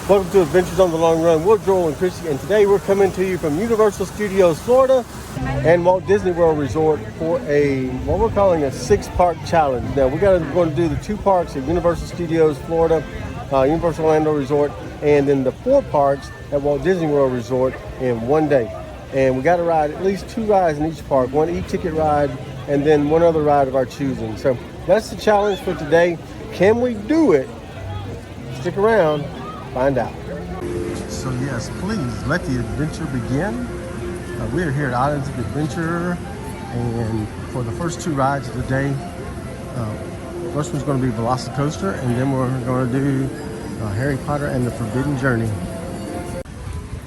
Welcome to Adventures on the Long Run. We're Joel and Chrissy, and today we're coming to you from Universal Studios, Florida, and Walt Disney World Resort for what we're calling a 6-park challenge. Now we're going to do the 2 parks at Universal Studios, Florida, Universal Orlando Resort, and then the 4 parks at Walt Disney World Resort in one day. And we got to ride at least 2 rides in each park, one e-ticket ride, and then one other ride of our choosing. So that's the challenge for today. Can we do it? Stick around. Find out. So yes, please let the adventure begin. We are here at Islands of Adventure, and for the first 2 rides of the day, first one's going to be Velocicoaster, and then we're going to do Harry Potter and the Forbidden Journey.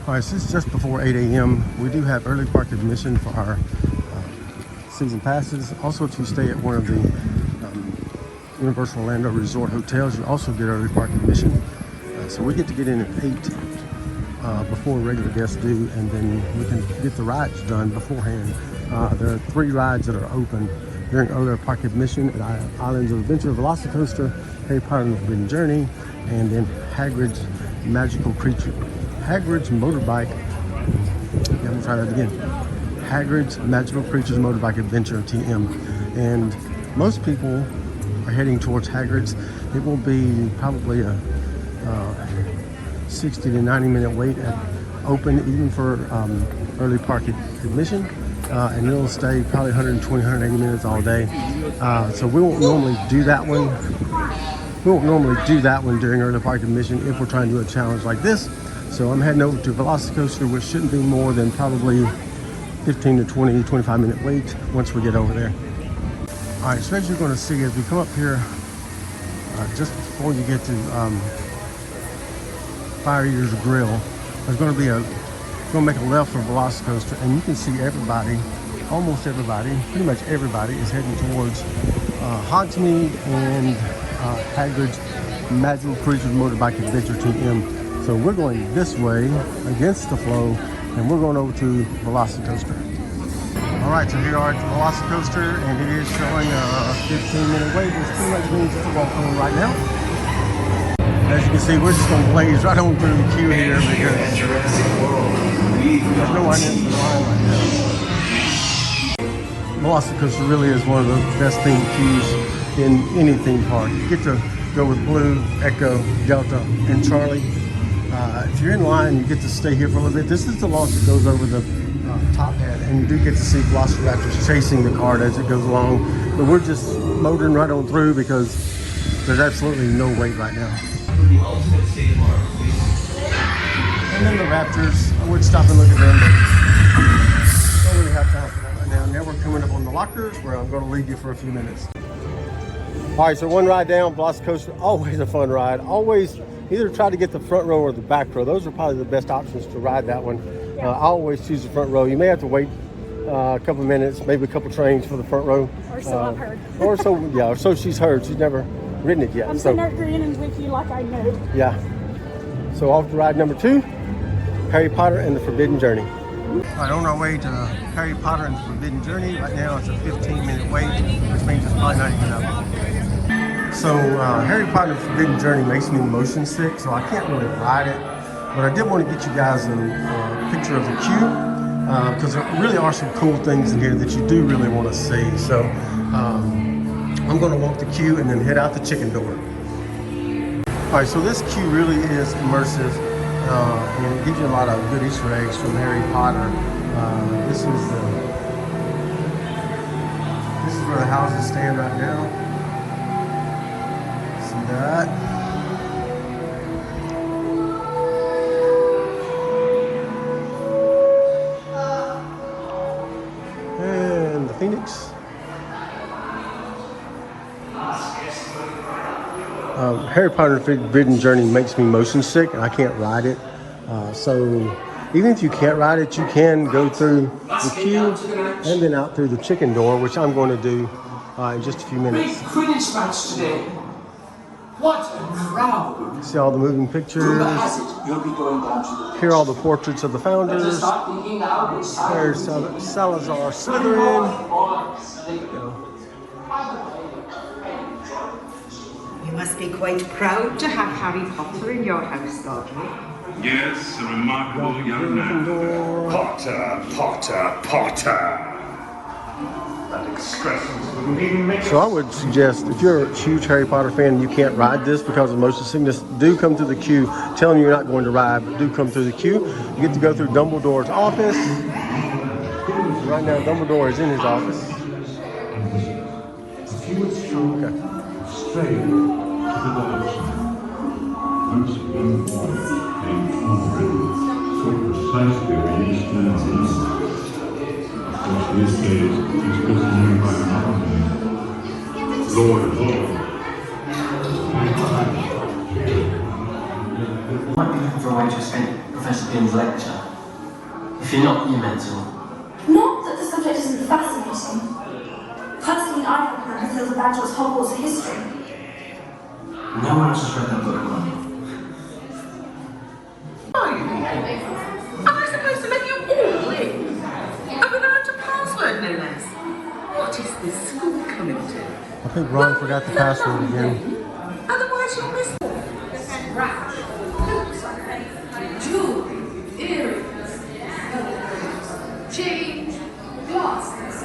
All right, so it's just before 8 a.m. We do have early park admission for our season passes. Also, if you stay at one of the Universal Orlando Resort hotels, you also get early park admission. So we get to get in at 8 before regular guests do, and then we can get the rides done beforehand. There are 3 rides that are open during early park admission at Islands of Adventure, Velocicoaster, Harry Potter and the Forbidden Journey, and then Hagrid's Motorbike. Yeah, we'll try that again. Hagrid's Magical Creatures Motorbike Adventure, TM. And most people are heading towards Hagrid's. It will be probably a 60 to 90 minute wait at open, even for early park admission, and it'll stay probably 120, 180 minutes all day. So we won't normally do that one. We won't normally do that one during early park admission if we're trying to do a challenge like this. So I'm heading over to Velocicoaster, which shouldn't be more than probably 15 to 20, 25 minute wait once we get over there. All right, so as you're going to see as we come up here, just before you get to Fire Eaters Grill, there's going to be going to make a left for Velocicoaster, and you can see everybody, almost everybody, pretty much everybody is heading towards Hogsmeade and Hagrid's Magical Creatures Motorbike Adventure TM. So we're going this way against the flow, and we're going over to Velocicoaster. All right, so here we are at the Velocicoaster, and it is showing a 15-minute wait, which pretty much means it's a walk home right now. As you can see, we're just going to blaze right on through the queue here because there's no one in the line right now. Velocicoaster really is one of the best themed queues in any theme park. You get to go with Blue, Echo, Delta, and Charlie. If you're in line, you get to stay here for a little bit. This is the launch that goes over the top hat, and you do get to see Velociraptors chasing the cart as it goes along. But we're just motoring right on through because there's absolutely no wait right now. And then the Raptors, I would stop and look at them, but don't really have time for that right now. Now we're coming up on the lockers where I'm going to leave you for a few minutes. All right, so one ride down, Velocicoaster, always a fun ride. Always either try to get the front row or the back row. Those are probably the best options to ride that one. I always choose the front row. You may have to wait a couple minutes, maybe a couple trains for the front row. Or so I've heard. or so she's heard. She's never ridden it yet. I'm sitting there grinning with you like I know. Yeah. So off to ride number 2, Harry Potter and the Forbidden Journey. All right, on our way to Harry Potter and the Forbidden Journey. Right now it's a 15-minute wait, which means it's probably not even up. So Harry Potter and the Forbidden Journey makes me motion sick, so I can't really ride it. But I did want to get you guys a picture of the queue, because there really are some cool things in here that you do really want to see. So I'm going to walk the queue and then head out the chicken door. All right, so this queue really is immersive, and it gives you a lot of good Easter eggs from Harry Potter. This is where the houses stand right now. See that? And the Phoenix. Harry Potter and the Forbidden Journey makes me motion sick, and I can't ride it. So even if you can't ride it, you can go through the queue and then out through the chicken door, which I'm going to do in just a few minutes. Big Quidditch match today. What a crowd! See all the moving pictures. Here are all the portraits of the founders. There's Salazar Slytherin. must be quite proud to have Harry Potter in your house, Dudley. Yes, a remarkable young man. Potter, Potter, Potter. That excrescence wouldn't even make So I would suggest if you're a huge Harry Potter fan and you can't ride this because of motion sickness, do come to the queue. Tell them you're not going to ride, but do come through the queue. You get to go through Dumbledore's office. Right now, Dumbledore is in his office. Okay. Straight to the village. Once young boy came forward, so precisely where he stands now. Of course, these days, he's best known by another name, Lord of All. You might be looking for a way to escape Professor Pym's lecture. If you're not, you're mental. Not that the subject isn't fascinating. Personally, I haven't heard Matilda Badger's Hogwarts history. No one else has read that book, Ron. Am I supposed to let you all in? And without a password, no less. What is this school coming to? I think Ron forgot the password again. Otherwise you'll miss Jewelry, earrings, change, glasses,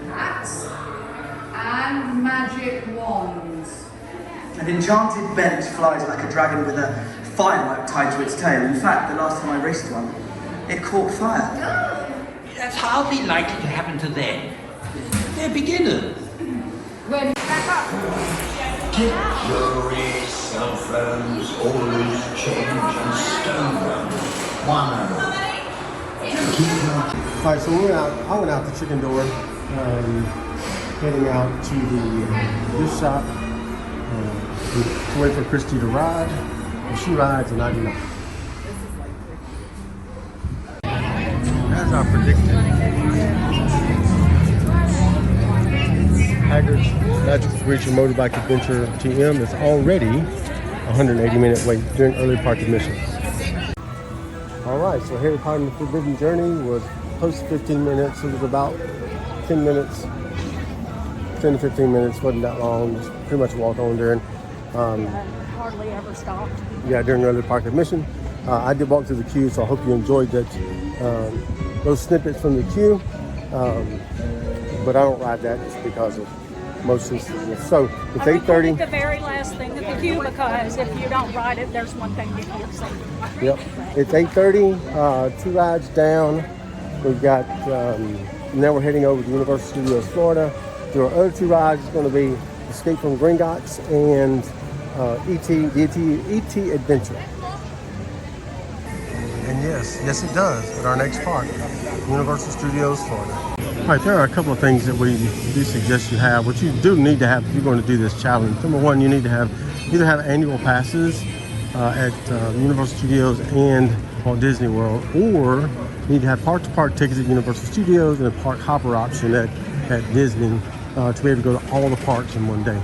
hats, and magic wands. An enchanted bent flies like a dragon with a firework tied to its tail. In fact, the last time I raced one, it caught fire. That's hardly likely to happen to them. They're beginners. When back up. jewelry, cell phones, always change and stone them. One of them. All right, so I went out the chicken door, heading out to the gift shop to wait for Christy to ride. If she rides, and I do not. As I predicted, Hagrid's Magical Creature Motorbike Adventure TM is already a 180-minute wait during early park admission. All right, so Harry Potter and the Forbidden Journey was close to 15 minutes. It was about 10 minutes, 10 to 15 minutes, wasn't that long. Just pretty much walk on during. Hardly ever stopped. Yeah, during early park admission. I did walk through the queue, so I hope you enjoyed that. Those snippets from the queue. But I don't ride that just because of motion sickness. So it's 8:30. The very last thing of the queue, because if you don't ride it, there's one thing you can't see. Yep. It's 8:30. 2 rides down. We've got now we're heading over to Universal Studios Florida. There are other 2 rides. It's going to be Escape from Gringotts and E.T. Adventure. And yes it does at our next park, Universal Studios Florida. All right, there are a couple of things that we do suggest you have, which you do need to have if you're going to do this challenge. Number one, you need to either have annual passes at Universal Studios and Walt Disney World, or you need to have park-to-park tickets at Universal Studios and a park hopper option at Disney to be able to go to all the parks in one day.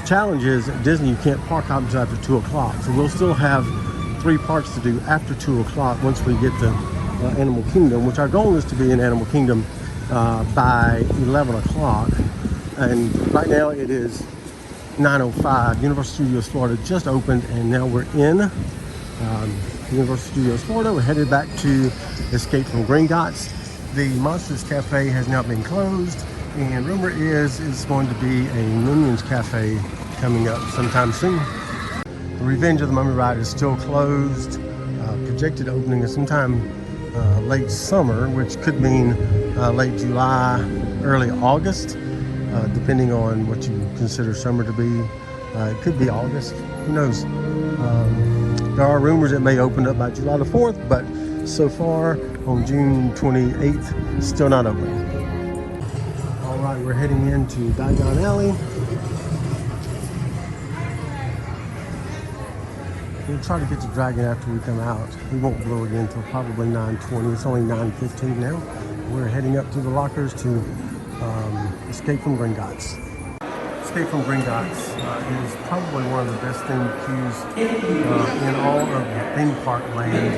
The challenge is at Disney you can't park hop until after 2 o'clock, so we'll still have 3 parks to do after 2 o'clock once we get to Animal Kingdom, which our goal is to be in Animal Kingdom by 11 o'clock. And right now it is 9:05. Universal Studios Florida just opened, and now we're in Universal Studios Florida. We're headed back to Escape from Gringotts. The Monsters Cafe has now been closed, and rumor is it's going to be a Minions Cafe coming up sometime soon. The Revenge of the Mummy ride is still closed. Projected opening is sometime late summer, which could mean late July, early August, depending on what you consider summer to be. It could be August, who knows. There are rumors it may open up by July the 4th, but so far on June 28th, still not open. All right, we're heading into Diagon Alley. We'll try to get to Dragon after we come out. We won't blow it in until probably 9:20. It's only 9:15 now. We're heading up to the lockers to Escape from Gringotts. Escape from Gringotts is probably one of the best themed queues in all of theme park land.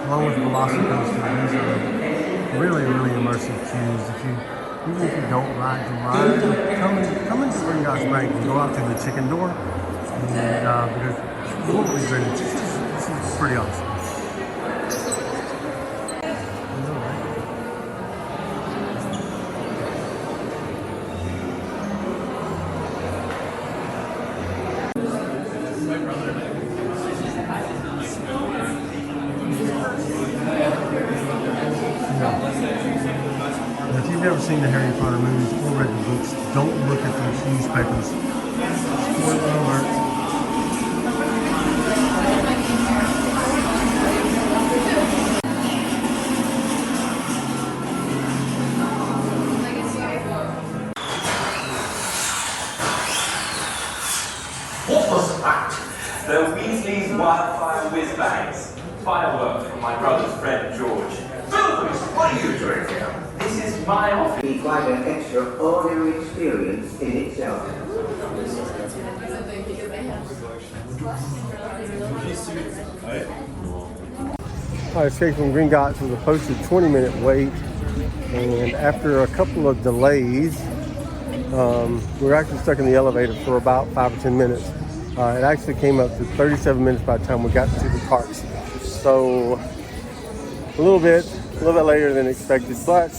Along with Velocicoaster, these are really, really immersive queues. If you Even if you don't ride the ride, come into Green Gods Bank and go out through the chicken door. And because you won't regret it. This is pretty awesome. If you've never seen the Harry Potter movies or read the books, don't look at those newspapers. Spoiler alert. What was that? The Weasley's wildfire whiz bangs. Fireworks from my brother's friend George. Philipus, what are you doing here? This is my office. Be quite an extraordinary experience in itself. Our escape from Green Gots was a posted 20-minute wait, and after a couple of delays, we were actually stuck in the elevator for about 5 or 10 minutes. It actually came up to 37 minutes by the time we got to the parks. So a little bit later than expected, but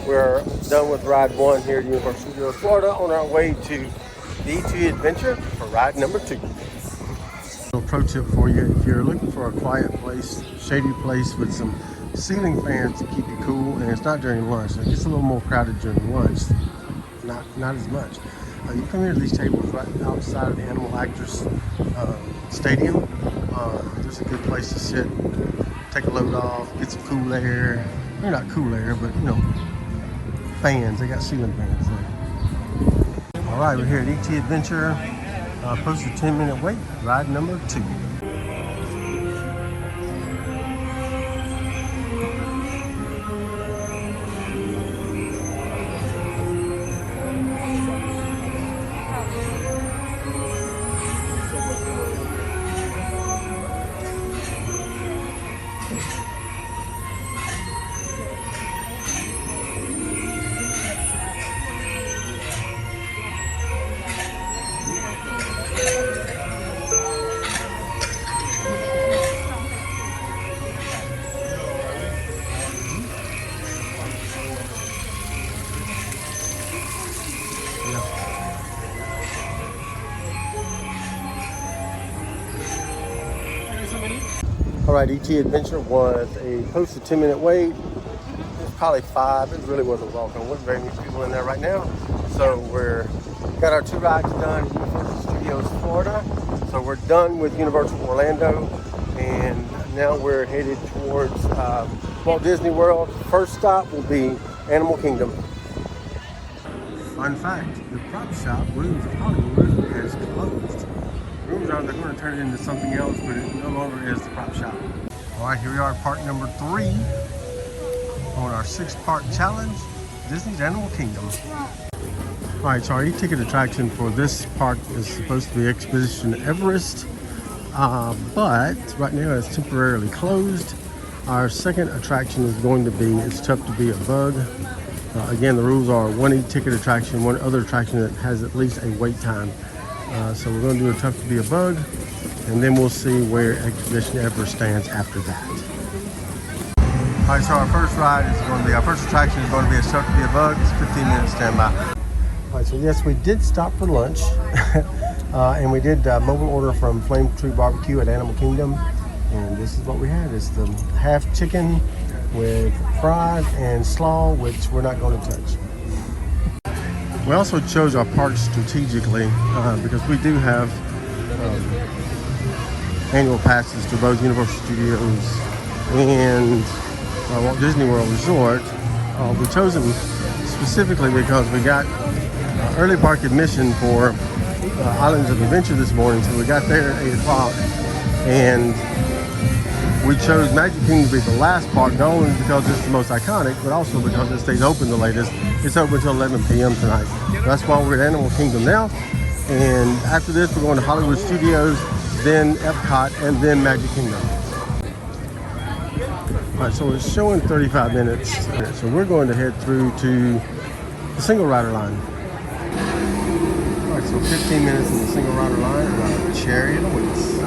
we're done with ride 1 here at Universal Studios Florida on our way to the E2 Adventure for ride number 2. A pro tip for you: if you're looking for a quiet place, shady place with some ceiling fans to keep you cool, and it's not during lunch, it gets a little more crowded during lunch, not as much. You come here to these tables right outside of the Animal Actors Stadium. There's a good place to sit, take a load off, get some cool air. They're not cool air, but you know, fans. They got ceiling fans there. All right, we're here at ET Adventure. Posted 10-minute wait, ride number 2. All right, ET Adventure was a posted 10-minute wait. It was probably 5. It really wasn't welcome. There wasn't very many people in there right now. So got our 2 rides done at Universal Studios Florida. So we're done with Universal Orlando, and now we're headed towards Walt Disney World. First stop will be Animal Kingdom. Fun fact: the prop shop, Rooms of Hollywood, has closed. Rooms are, they're going to turn it into something else, but it no longer is the prop shop. All right, here we are at park number 3 on our 6-part challenge, Disney's Animal Kingdom. All right, so our e-ticket attraction for this park is supposed to be Expedition Everest, but right now it's temporarily closed. Our second attraction is going to be It's Tough to Be a Bug. Again, the rules are 1 e-ticket attraction, 1 other attraction that has at least a wait time. So we're going to do a Tough to Be a Bug, and then we'll see where Expedition Everest stands after that. All right, so our first attraction is going to be It's Tough to Be a Bug. It's 15-minute standby. All right, so yes, we did stop for lunch, and we did mobile order from Flame Tree Barbecue at Animal Kingdom, and this is what we had. It's the half chicken with fries and slaw, which we're not going to touch. We also chose our parks strategically because we do have annual passes to both Universal Studios and Walt Disney World Resort. We chose them specifically because we got early park admission for Islands of Adventure this morning, so we got there at 8 o'clock, and we chose Magic Kingdom to be the last park, not only because it's the most iconic, but also because it stays open the latest. It's open until 11 p.m. tonight. That's why we're at Animal Kingdom now. And after this, we're going to Hollywood Studios, then Epcot, and then Magic Kingdom. All right, so it's showing 35 minutes. So we're going to head through to the single rider line. All right, so 15 minutes in the single rider line. Chariot awaits.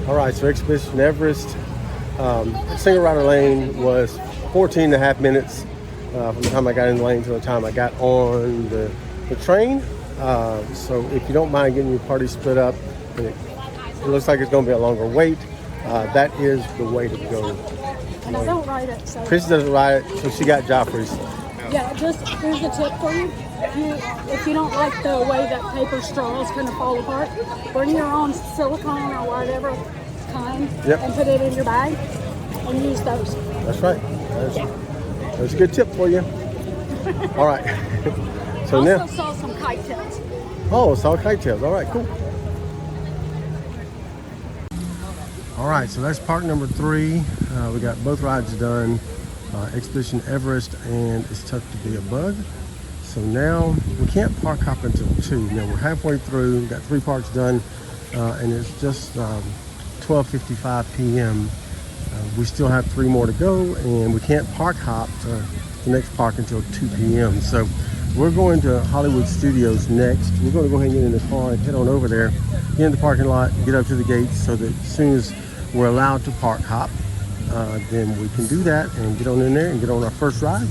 All right, so Expedition Everest, single rider lane was 14 and a half minutes from the time I got in the lane to the time I got on the train. So if you don't mind getting your party split up, and it looks like it's going to be a longer wait, that is the way to go. And I don't ride it, so. Chris doesn't ride it, so she got Joffrey's. Yeah, just here's the tip for you. If you don't like the way that paper straws kind of fall apart, bring your own silicone or whatever kind and put it in your bag and use those. That's right. That's a good tip for you. All right. So also now, saw some kite tails. Oh, saw kite tails. All right, cool. All right, so that's park number 3. We got both rides done. Expedition Everest and It's Tough to Be a Bug. So now we can't park hop until 2. Now we're halfway through. We've got 3 parks done, and it's just 12:55 p.m. We still have 3 more to go, and we can't park hop to the next park until 2 p.m. So we're going to Hollywood Studios next. We're going to go ahead and get in the car and head on over there, get in the parking lot, get up to the gates so that as soon as we're allowed to park hop, then we can do that and get on in there and get on our first ride.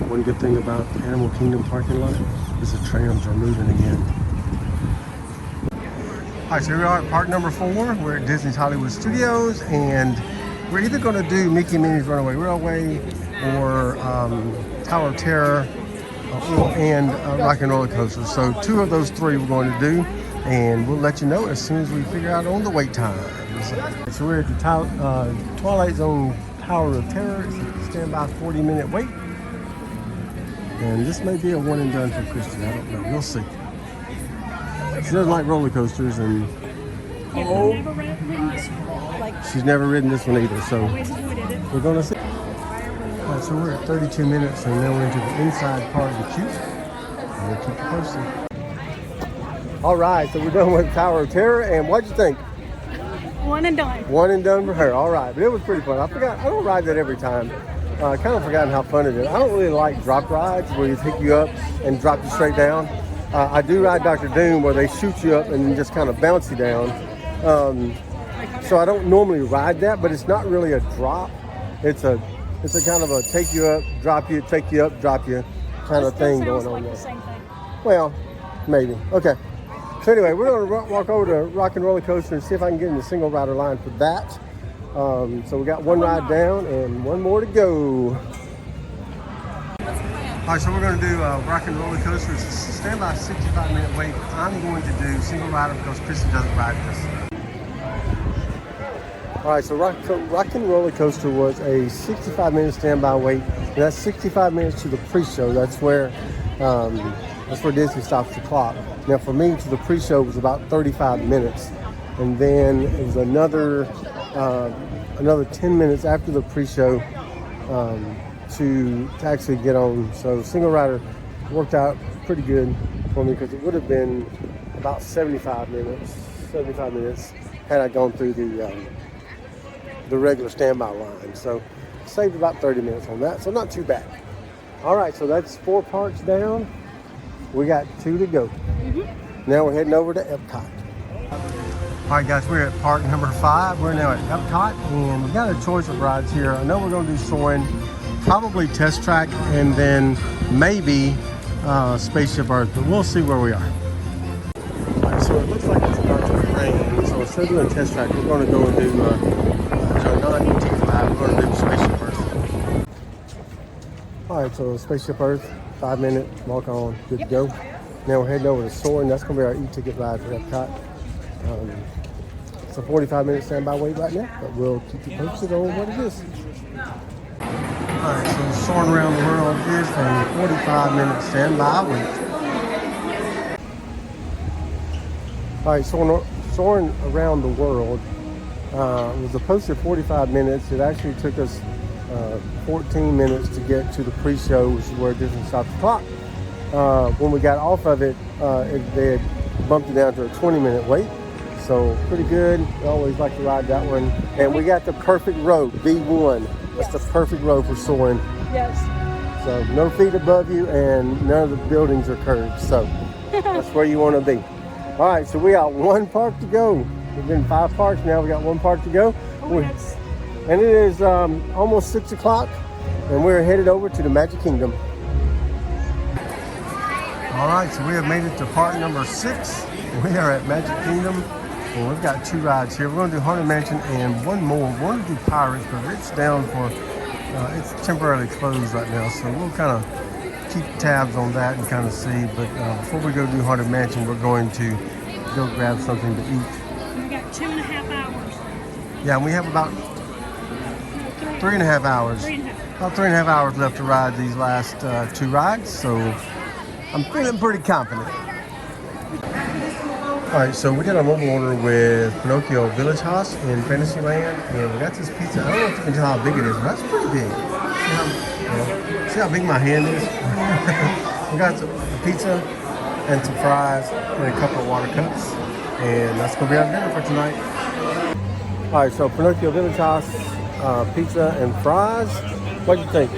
One good thing about Animal Kingdom parking lot is the trams are moving again. All right, so here we are at park number 4. We're at Disney's Hollywood Studios, and we're either going to do Mickey and Minnie's Runaway Railway or Tower of Terror and Rock and Roller Coaster. So 2 of those 3 we're going to do, and we'll let you know as soon as we figure out on the wait time. So we're at the Twilight Zone Tower of Terror. It's a standby 40-minute wait. And this may be a one and done for Christy. I don't know. We'll see. She doesn't like roller coasters, and she's never ridden this one either. So we're going to see. All right, so we're at 32 minutes, and now we're into the inside part of the queue. And we'll keep you posted. All right, so we're done with Tower of Terror, and what'd you think? One and done. One and done for her. All right, but it was pretty fun. I don't ride that every time. I kind of forgotten how fun it is. I don't really like drop rides where you pick you up and drop you straight down. I do ride Dr. Doom where they shoot you up and just kind of bounce you down. So I don't normally ride that, but it's not really a drop. It's a kind of a take you up, drop you, take you up, drop you kind of thing going on there. The same thing. Well, maybe. Okay. So anyway, we're going to walk over to Rock and Roller Coaster and see if I can get in the single rider line for that. So we got 1 ride down and 1 more to go. All right, so we're going to do Rock and Roller Coaster. It's a standby 65-minute wait. I'm going to do single rider because Kristen doesn't ride this. All right, so Rock and Roller Coaster was a 65-minute standby wait. And that's 65 minutes to the pre-show. That's where Disney stops the clock. Now for me, to the pre-show was about 35 minutes. And then it was another 10 minutes after the pre-show to actually get on. So single rider worked out pretty good for me because it would have been about 75 minutes had I gone through the regular standby line. So saved about 30 minutes on that, so not too bad. All right, so that's 4 parks down. We got 2 to go. Now we're heading over to Epcot. All right, guys, we're at park number 5. We're now at Epcot, and we got a choice of rides here. I know we're going to do Soarin', probably Test Track, and then maybe Spaceship Earth, but we'll see where we are. All right, so it looks like it's about to rain, so instead of doing Test Track, we're going to go and do non-ET Live. We're going to do Spaceship Earth. All right, so Spaceship Earth, 5 minute walk on, good to go. Now we're heading over to Soarin'. That's going to be our e-ticket ride for Epcot. It's a 45-minute standby wait right now, but we'll keep you posted on what it is. All right, so Soarin' Around the World is a 45-minute standby wait. All right, Soarin' Around the World was supposed to 45 minutes. It actually took us 14 minutes to get to the pre-show, which is where Disney stopped the clock. When we got off of it, they had bumped it down to a 20-minute wait. So pretty good. We always like to ride that one. And we got the perfect row, B1. That's the perfect row for Soarin'. Yes. So no feet above you and none of the buildings are curved. So that's where you want to be. All right, so we got 1 park to go. We've been 5 parks now. We got 1 park to go. And it is almost 6 o'clock and we're headed over to the Magic Kingdom. All right, so we have made it to park number 6. We are at Magic Kingdom. Well, we've got 2 rides here. We're going to do Haunted Mansion and 1 more. We want to do Pirates, but it's down for, it's temporarily closed right now. So we'll kind of keep tabs on that and kind of see. But before we go do Haunted Mansion, we're going to go grab something to eat. We got 2.5 hours. Yeah, and we have about 3.5 hours. About 3.5 hours left to ride these last 2 rides. So I'm feeling pretty confident. All right, so we got a mobile order with Pinocchio Village House in Fantasyland, and we got this pizza. I don't know if you can tell how big it is, but that's pretty big. See how big my hand is? We got some pizza and some fries and a couple of water cups, and that's gonna be our dinner for tonight. All right, so Pinocchio Village House, pizza and fries. What do you think?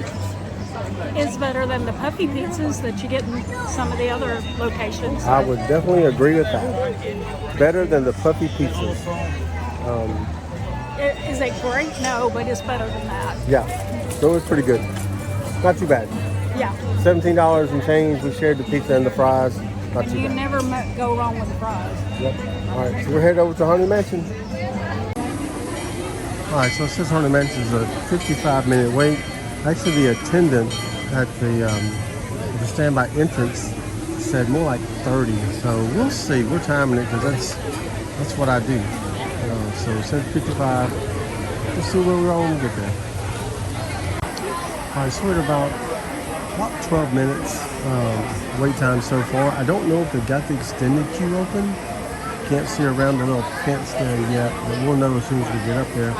It's better than the puffy pizzas that you get in some of the other locations. I would definitely agree with that. Better than the puffy pizzas. Is it great? No, but it's better than that. Yeah, so it's pretty good. Not too bad. Yeah. $17 and change. We shared the pizza and the fries. Not too bad. You never go wrong with the fries. Yep. All right, so we're headed over to Haunted Mansion. All right, so it says Haunted Mansion is a 55-minute wait. Actually, the attendant at the standby entrance said more like 30. So we'll see. We're timing it because that's what I do. So it says 55. We'll see where we're on when we get there. All right, so we're at about 12 minutes wait time so far. I don't know if they've got the extended queue open. Can't see around the little fence there yet, but we'll know as soon as we get up there.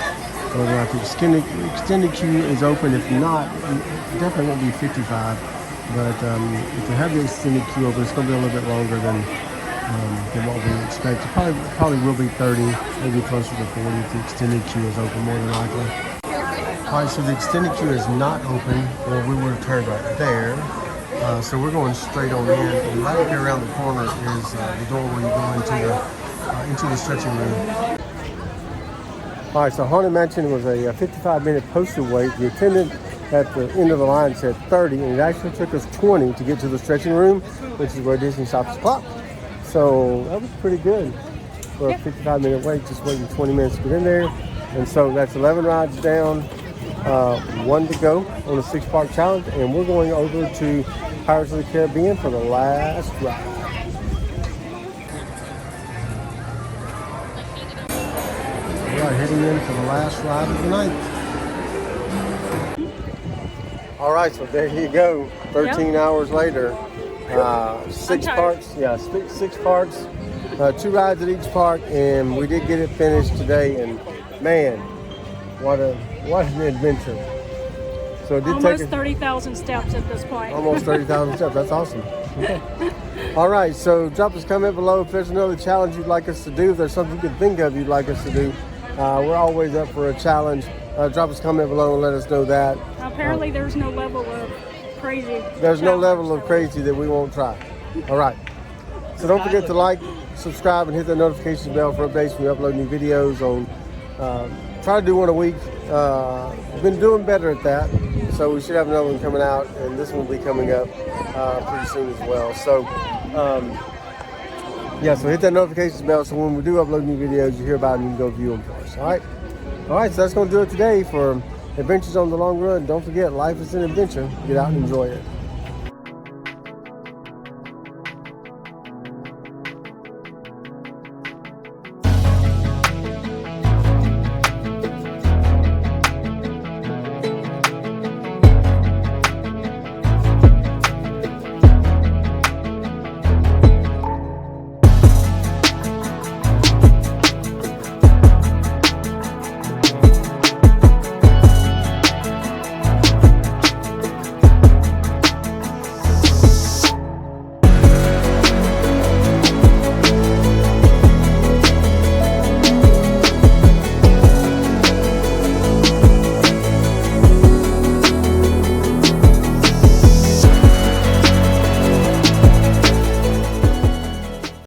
Whether or not the extended queue is open. If not, it definitely won't be 55. But if they have the extended queue open, it's going to be a little bit longer than what we expect. It probably will be 30, maybe closer to 40 if the extended queue is open, more than likely. All right, so the extended queue is not open. Well, we would have turned right there. So we're going straight on in. And right here around the corner is the door where you go into the stretching room. All right, so Haunted Mansion was a 55-minute posted wait. The attendant at the end of the line said 30, and it actually took us 20 to get to the stretching room, which is where Disney stops the clock. So that was pretty good for a 55-minute wait, just waiting 20 minutes to get in there. And so that's 11 rides down, 1 to go on the 6-park challenge, and we're going over to Pirates of the Caribbean for the last ride. We are heading in for the last ride of the night. All right, so there you go. 13 hours later, 6 parks. Yeah, 6 parks, 2 rides at each park, and we did get it finished today. And man, what an adventure! So it did almost take 30,000 steps at this point. Almost 30,000 steps. That's awesome. Okay. All right, so drop us a comment below if there's another challenge you'd like us to do. If there's something you can think of you'd like us to do. We're always up for a challenge. Drop us a comment below and let us know that. Apparently there's no level of crazy. There's no level of crazy that we won't try. All right. So don't forget to like, subscribe, and hit the notification bell for updates when we upload new videos on. Try to do one a week. Been doing better at that. So we should have another one coming out, and this one will be coming up pretty soon as well. So yeah, so hit that notification bell so when we do upload new videos, you hear about them and you can go view them first. All right? All right, so that's going to do it today for Adventures on the Long Run. Don't forget, life is an adventure. Get out and enjoy it.